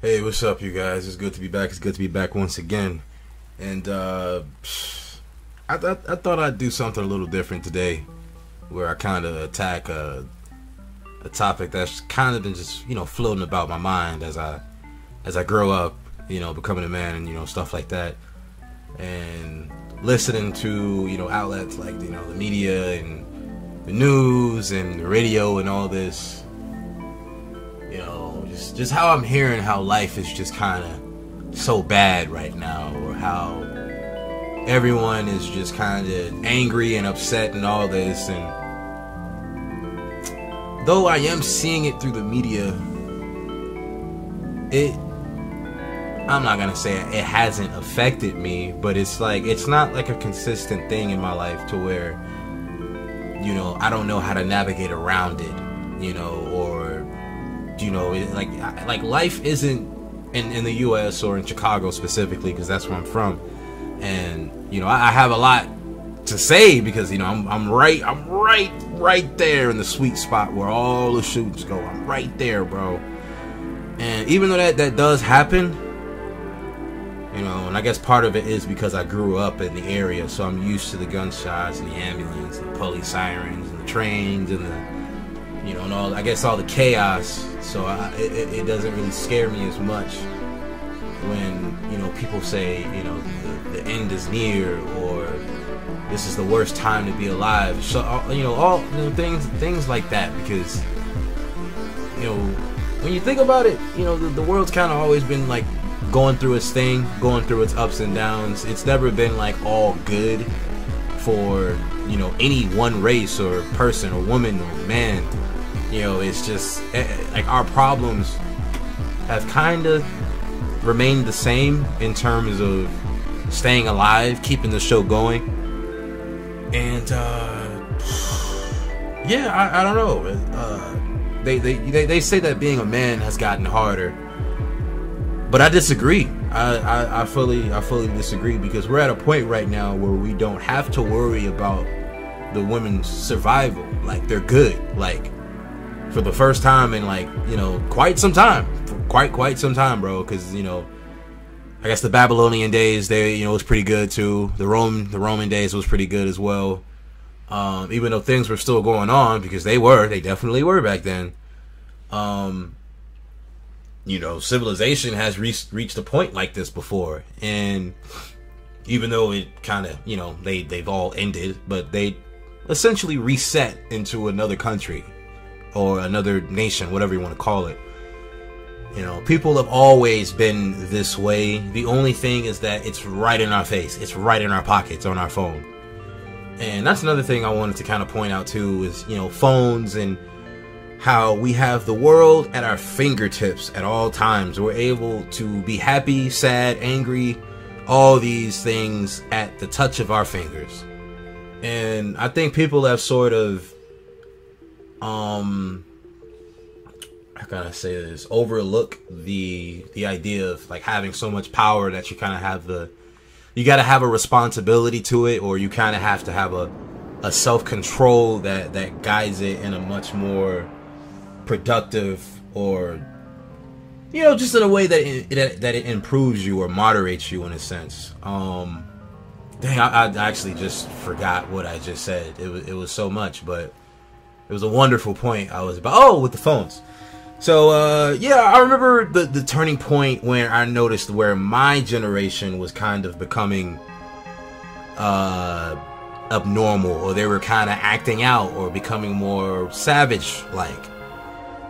Hey, what's up, you guys? It's good to be back. It's good to be back once again. And I thought I'd do something a little different today, where I kind of attack a topic that's kind of been just floating about my mind as I grow up, becoming a man and stuff like that, and listening to outlets like the media and the news and the radio and all this. Just how I'm hearing how life is just kind of so bad right now, or how everyone is just kind of angry and upset and all this. And though I am seeing it through the media, I'm not gonna say it hasn't affected me, but it's not like a consistent thing in my life to where I don't know how to navigate around it, or like life isn't in the U.S. or in Chicago specifically, because that's where I'm from, and I have a lot to say because I'm right there in the sweet spot where all the shootings go. I'm right there, bro. And even though that does happen, and I guess part of it is because I grew up in the area, so I'm used to the gunshots and the ambulance and the police sirens and the trains and the and all, I guess, all the chaos. So it doesn't really scare me as much when people say the end is near, or this is the worst time to be alive. So all things like that, because when you think about it, the world's kind of always been like going through its thing, going through its ups and downs. It's never been like all good for any one race or person or woman or man. It's just like our problems have kind of remained the same in terms of staying alive, keeping the show going. And I don't know. They say that being a man has gotten harder, but I disagree. I fully disagree, because we're at a point right now where we don't have to worry about the women's survival. Like, they're good. Like, for the first time in quite some time, quite some time, bro. Because I guess the Babylonian days, they was pretty good too. The Roman days was pretty good as well. Even though things were still going on, because they definitely were back then. Civilization has reached a point like this before, and even though it kind of they've all ended, but they essentially reset into another country or another nation, whatever you want to call it. People have always been this way. The only thing is that it's right in our face. It's right in our pockets on our phone. And that's another thing I wanted to kind of point out too, is phones, and how we have the world at our fingertips at all times. We're able to be happy, sad, angry, all these things at the touch of our fingers. And I think people have sort of how can I say this, overlook the idea of like having so much power that you kind of have you got to have a responsibility to it, or you kind of have to have a self-control that guides it in a much more productive, or just in a way that it improves you or moderates you in a sense. Dang, I actually just forgot what I just said. It was so much, but it was a wonderful point I was about. With the phones. So, I remember the turning point when I noticed where my generation was kind of becoming abnormal, or they were kind of acting out or becoming more savage-like.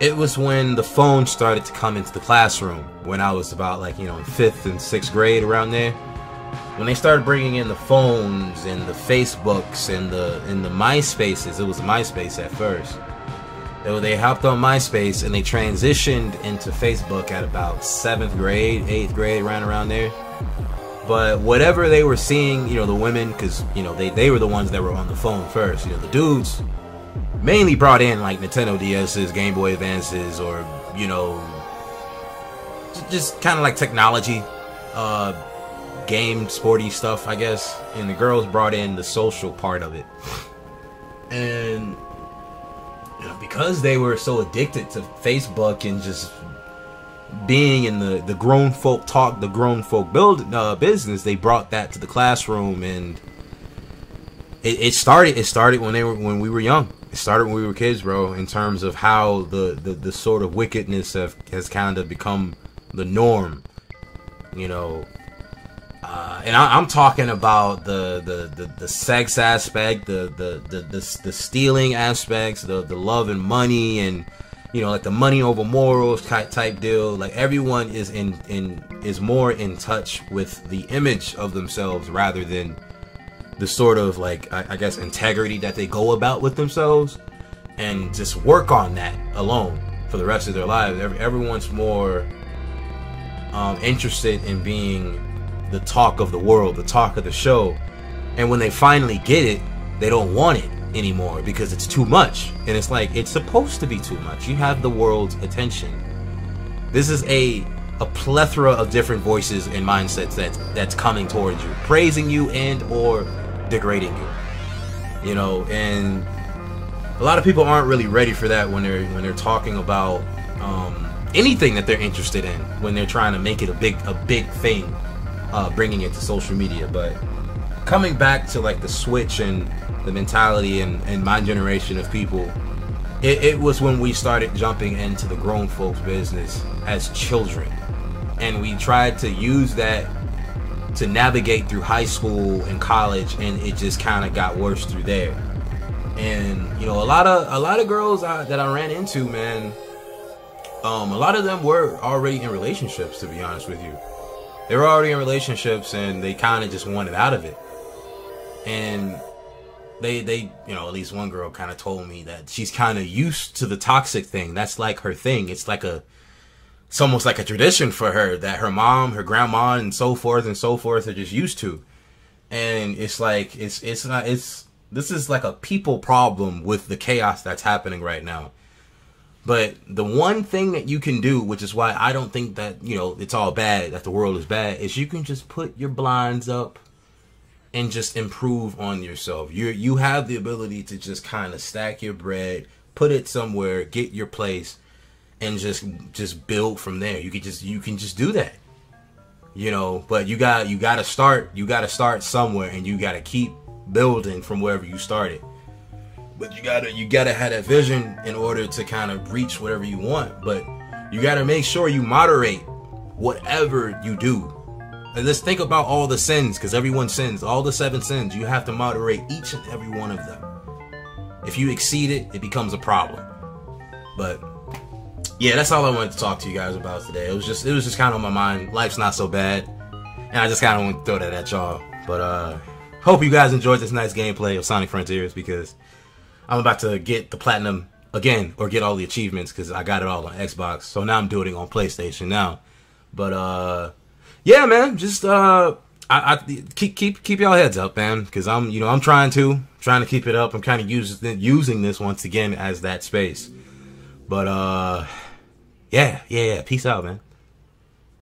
It was when the phone started to come into the classroom, when I was about in 5th and 6th grade, around there. When they started bringing in the phones and the Facebooks and the MySpaces. It was MySpace at first. They hopped on MySpace and they transitioned into Facebook at about 7th grade, 8th grade, around there. But whatever they were seeing, the women, because they were the ones that were on the phone first. The dudes mainly brought in like Nintendo DS's, Game Boy Advances, or just kind of like technology, game sporty stuff, I guess. And the girls brought in the social part of it. And because they were so addicted to Facebook and just being in the grown folk talk, the grown folk business, they brought that to the classroom, and it started when we were young. It started when we were kids, bro, in terms of how the sort of wickedness has kind of become the norm, you know. And I'm talking about the sex aspect, the stealing aspects, the love and money, and you know, like the money over morals type deal. Like everyone is more in touch with the image of themselves rather than the sort of like I guess integrity that they go about with themselves, and just work on that alone for the rest of their lives. Everyone's more interested in being the talk of the world, the talk of the show, and when they finally get it, they don't want it anymore because it's too much. And it's like, it's supposed to be too much. You have the world's attention. This is a plethora of different voices and mindsets that's coming towards you, praising you and or degrading you, you know. And a lot of people aren't really ready for that when they're talking about anything that they're interested in, when they're trying to make it a big thing, bringing it to social media. But coming back to like the switch and the mentality and my generation of people, it was when we started jumping into the grown folks business as children, and we tried to use that to navigate through high school and college, and it just kind of got worse through there. And you know, a lot of girls that I ran into, man, a lot of them were already in relationships, to be honest with you. They were already in relationships, and they kind of just wanted out of it. And they you know, at least one girl kind of told me that she's kind of used to the toxic thing. That's like her thing. It's almost like a tradition for her that her mom, her grandma, and so forth are just used to. And it's like, this is like a people problem with the chaos that's happening right now. But the one thing that you can do, which is why I don't think that, you know, it's all bad, that the world is bad, is you can just put your blinds up and just improve on yourself. You have the ability to just kind of stack your bread, put it somewhere, get your place, and just build from there. You can just do that, you know. But you gotta start somewhere, and you gotta keep building from wherever you started. But you gotta have that vision in order to kind of reach whatever you want. But you gotta make sure you moderate whatever you do. And let's think about all the sins, because everyone sins. All the 7 sins, you have to moderate each and every one of them. If you exceed it, it becomes a problem. But yeah, that's all I wanted to talk to you guys about today. It was just kind of on my mind. Life's not so bad, and I just kind of want to throw that at y'all. But hope you guys enjoyed this nice gameplay of Sonic Frontiers, because I'm about to get the platinum again, or get all the achievements, because I got it all on Xbox. So now I'm doing it on PlayStation now. But yeah, man, just I keep y'all heads up, man, because I'm trying to keep it up. I'm kind of using this once again as that space. But yeah, peace out, man.